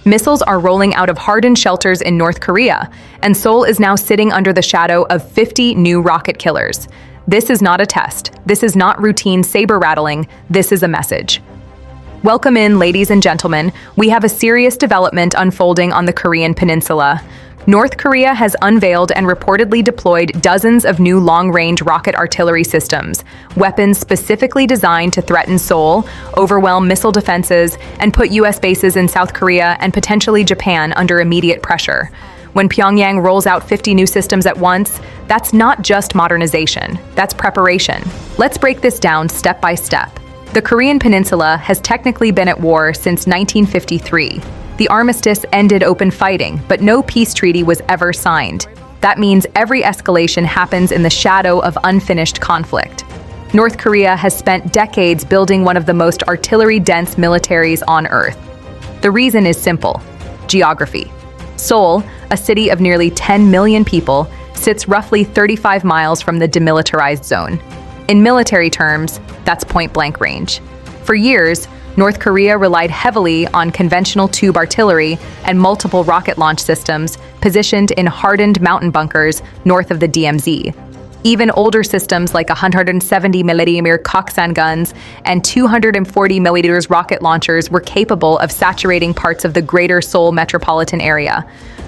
Missiles are rolling out of hardened shelters in North Korea, and Seoul is now sitting under the shadow of 50 new rocket killers. This is not a test. This is not routine saber rattling. This is a message. Welcome in, ladies and gentlemen. We have a serious development unfolding on the Korean Peninsula. North Korea has unveiled and reportedly deployed dozens of new long-range rocket artillery systems, weapons specifically designed to threaten Seoul, overwhelm missile defenses, and put U.S. bases in South Korea and potentially Japan under immediate pressure. When Pyongyang rolls out 50 new systems at once, that's not just modernization, that's preparation. Let's break this down step by step. The Korean Peninsula has technically been at war since 1953. The armistice ended open fighting, but no peace treaty was ever signed. That means every escalation happens in the shadow of unfinished conflict. North Korea has spent decades building one of the most artillery-dense militaries on Earth. The reason is simple: geography. Seoul, a city of nearly 10 million people, sits roughly 35 miles from the demilitarized zone. In military terms, that's point-blank range. For years, North Korea relied heavily on conventional tube artillery and multiple rocket launch systems positioned in hardened mountain bunkers north of the DMZ. Even older systems like 170mm Koksan guns and 240mm rocket launchers were capable of saturating parts of the greater Seoul metropolitan area.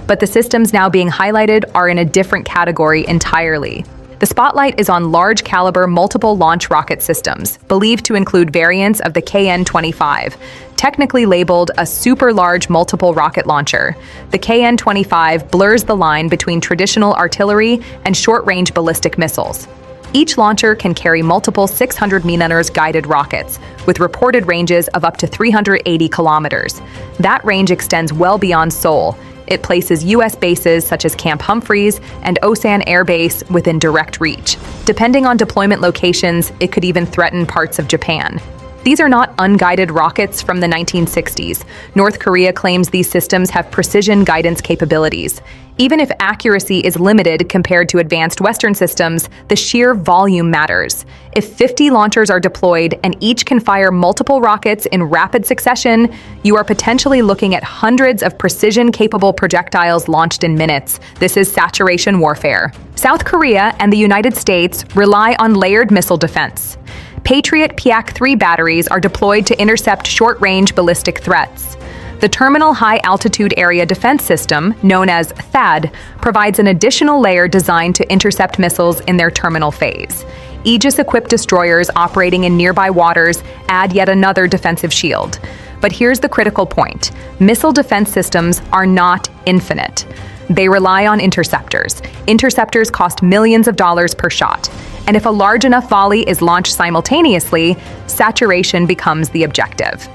But the systems now being highlighted are in a different category entirely. The spotlight is on large-caliber multiple-launch rocket systems, believed to include variants of the KN-25, technically labeled a super-large multiple rocket launcher. The KN-25 blurs the line between traditional artillery and short-range ballistic missiles. Each launcher can carry multiple 600mm guided rockets, with reported ranges of up to 380 kilometers. That range extends well beyond Seoul. It places U.S. bases such as Camp Humphreys and Osan Air Base within direct reach. Depending on deployment locations, it could even threaten parts of Japan. These are not unguided rockets from the 1960s. North Korea claims these systems have precision guidance capabilities. Even if accuracy is limited compared to advanced Western systems, the sheer volume matters. If 50 launchers are deployed and each can fire multiple rockets in rapid succession, you are potentially looking at hundreds of precision-capable projectiles launched in minutes. This is saturation warfare. South Korea and the United States rely on layered missile defense. Patriot PAC-3 batteries are deployed to intercept short-range ballistic threats. The Terminal High Altitude Area Defense System, known as THAAD, provides an additional layer designed to intercept missiles in their terminal phase. Aegis-equipped destroyers operating in nearby waters add yet another defensive shield. But here's the critical point: missile defense systems are not infinite. They rely on interceptors. Interceptors cost millions of dollars per shot. And if a large enough volley is launched simultaneously, saturation becomes the objective.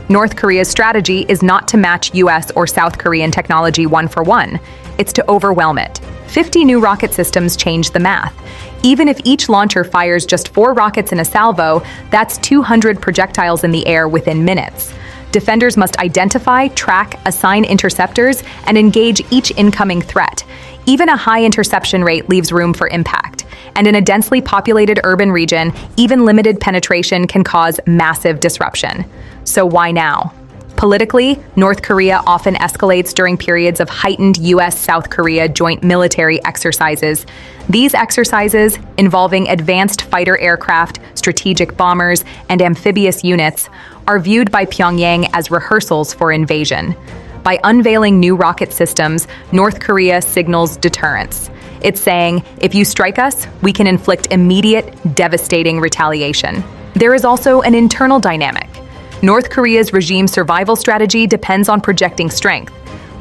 North Korea's strategy is not to match U.S. or South Korean technology one for one. It's to overwhelm it. 50 new rocket systems change the math. Even if each launcher fires just 4 rockets in a salvo, that's 200 projectiles in the air within minutes. Defenders must identify, track, assign interceptors, and engage each incoming threat. Even a high interception rate leaves room for impact. And in a densely populated urban region, even limited penetration can cause massive disruption. So why now? Politically, North Korea often escalates during periods of heightened U.S.-South Korea joint military exercises. These exercises, involving advanced fighter aircraft, strategic bombers, and amphibious units, are viewed by Pyongyang as rehearsals for invasion. By unveiling new rocket systems, North Korea signals deterrence. It's saying, if you strike us, we can inflict immediate, devastating retaliation. There is also an internal dynamic. North Korea's regime survival strategy depends on projecting strength.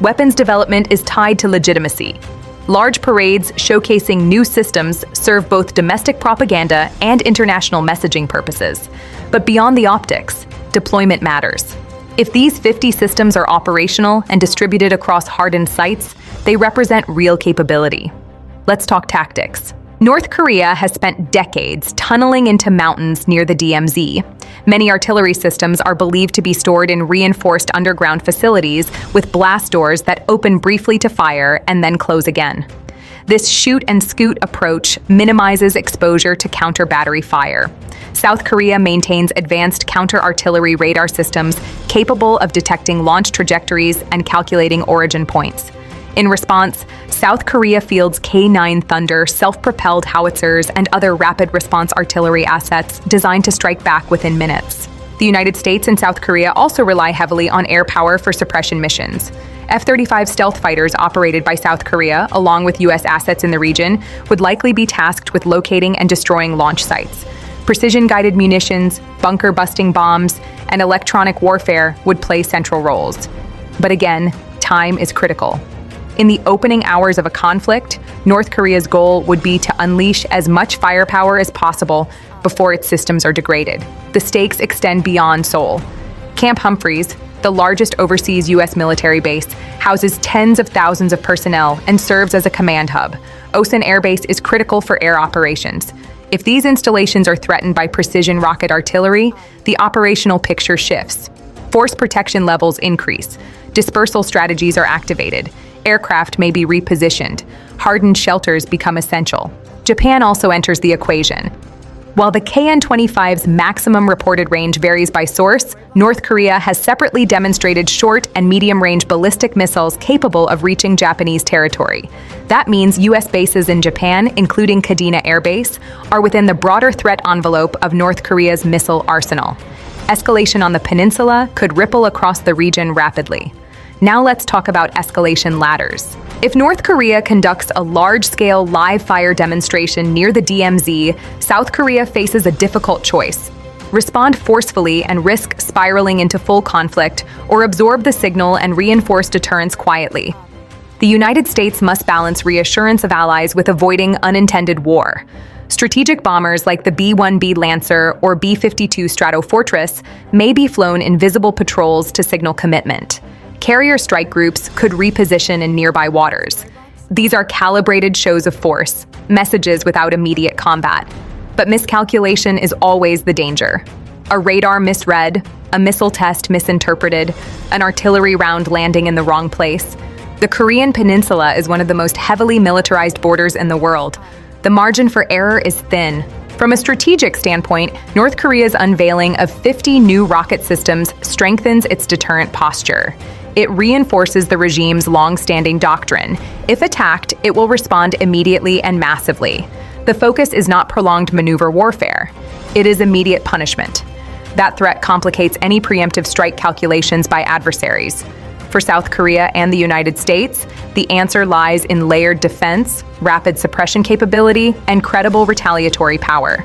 Weapons development is tied to legitimacy. Large parades showcasing new systems serve both domestic propaganda and international messaging purposes. But beyond the optics, deployment matters. If these 50 systems are operational and distributed across hardened sites, they represent real capability. Let's talk tactics. North Korea has spent decades tunneling into mountains near the DMZ. Many artillery systems are believed to be stored in reinforced underground facilities with blast doors that open briefly to fire and then close again. This shoot and scoot approach minimizes exposure to counter-battery fire. South Korea maintains advanced counter-artillery radar systems capable of detecting launch trajectories and calculating origin points. In response, South Korea fields K-9 Thunder self-propelled howitzers and other rapid response artillery assets designed to strike back within minutes. The United States and South Korea also rely heavily on air power for suppression missions. F-35 stealth fighters operated by South Korea, along with U.S. assets in the region, would likely be tasked with locating and destroying launch sites. Precision-guided munitions, bunker-busting bombs, and electronic warfare would play central roles. But again, time is critical. In the opening hours of a conflict, North Korea's goal would be to unleash as much firepower as possible before its systems are degraded. The stakes extend beyond Seoul. Camp Humphreys, the largest overseas U.S. military base, houses tens of thousands of personnel and serves as a command hub. Osan Air Base is critical for air operations. If these installations are threatened by precision rocket artillery, the operational picture shifts. Force protection levels increase. Dispersal strategies are activated. Aircraft may be repositioned. Hardened shelters become essential. Japan also enters the equation. While the KN-25's maximum reported range varies by source, North Korea has separately demonstrated short and medium-range ballistic missiles capable of reaching Japanese territory. That means U.S. bases in Japan, including Kadena Air Base, are within the broader threat envelope of North Korea's missile arsenal. Escalation on the peninsula could ripple across the region rapidly. Now let's talk about escalation ladders. If North Korea conducts a large-scale live-fire demonstration near the DMZ, South Korea faces a difficult choice. Respond forcefully and risk spiraling into full conflict, or absorb the signal and reinforce deterrence quietly. The United States must balance reassurance of allies with avoiding unintended war. Strategic bombers like the B-1B Lancer or B-52 Stratofortress may be flown in visible patrols to signal commitment. Carrier strike groups could reposition in nearby waters. These are calibrated shows of force, messages without immediate combat. But miscalculation is always the danger. A radar misread, a missile test misinterpreted, an artillery round landing in the wrong place. The Korean Peninsula is one of the most heavily militarized borders in the world. The margin for error is thin. From a strategic standpoint, North Korea's unveiling of 50 new rocket systems strengthens its deterrent posture. It reinforces the regime's long-standing doctrine. If attacked, it will respond immediately and massively. The focus is not prolonged maneuver warfare. It is immediate punishment. That threat complicates any preemptive strike calculations by adversaries. For South Korea and the United States, the answer lies in layered defense, rapid suppression capability, and credible retaliatory power.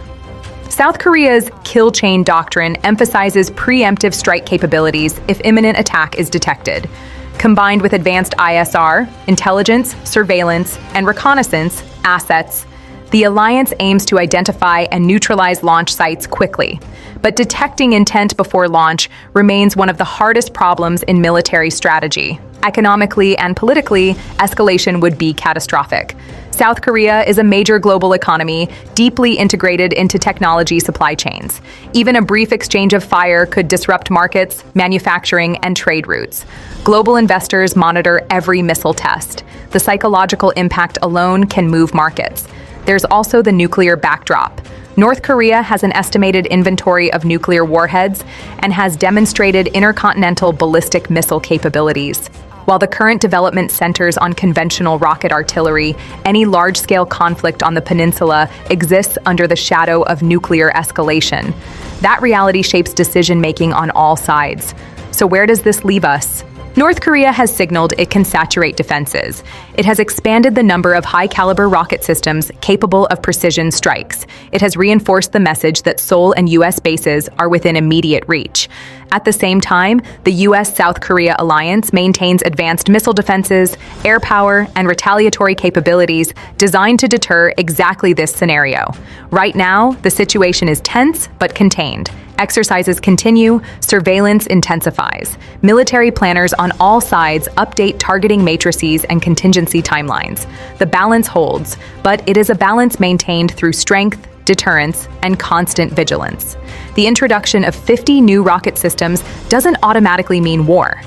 South Korea's kill chain doctrine emphasizes preemptive strike capabilities if imminent attack is detected. Combined with advanced ISR, intelligence, surveillance, and reconnaissance assets, the alliance aims to identify and neutralize launch sites quickly. But detecting intent before launch remains one of the hardest problems in military strategy. Economically and politically, escalation would be catastrophic. South Korea is a major global economy, deeply integrated into technology supply chains. Even a brief exchange of fire could disrupt markets, manufacturing, and trade routes. Global investors monitor every missile test. The psychological impact alone can move markets. There's also the nuclear backdrop. North Korea has an estimated inventory of nuclear warheads and has demonstrated intercontinental ballistic missile capabilities. While the current development centers on conventional rocket artillery, any large-scale conflict on the peninsula exists under the shadow of nuclear escalation. That reality shapes decision-making on all sides. So where does this leave us? North Korea has signaled it can saturate defenses. It has expanded the number of high-caliber rocket systems capable of precision strikes. It has reinforced the message that Seoul and U.S. bases are within immediate reach. At the same time, the U.S.-South Korea alliance maintains advanced missile defenses, air power, and retaliatory capabilities designed to deter exactly this scenario. Right now, the situation is tense but contained. Exercises continue, surveillance intensifies. Military planners on all sides update targeting matrices and contingency timelines. The balance holds, but it is a balance maintained through strength, deterrence, and constant vigilance. The introduction of 50 new rocket systems doesn't automatically mean war,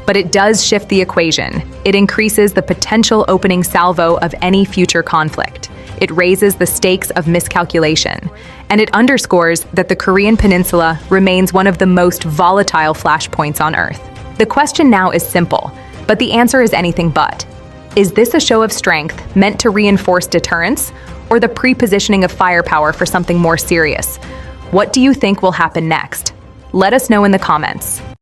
but it does shift the equation. It increases the potential opening salvo of any future conflict. It raises the stakes of miscalculation, and it underscores that the Korean Peninsula remains one of the most volatile flashpoints on Earth. The question now is simple, but the answer is anything but. Is this a show of strength meant to reinforce deterrence, or the pre-positioning of firepower for something more serious? What do you think will happen next? Let us know in the comments.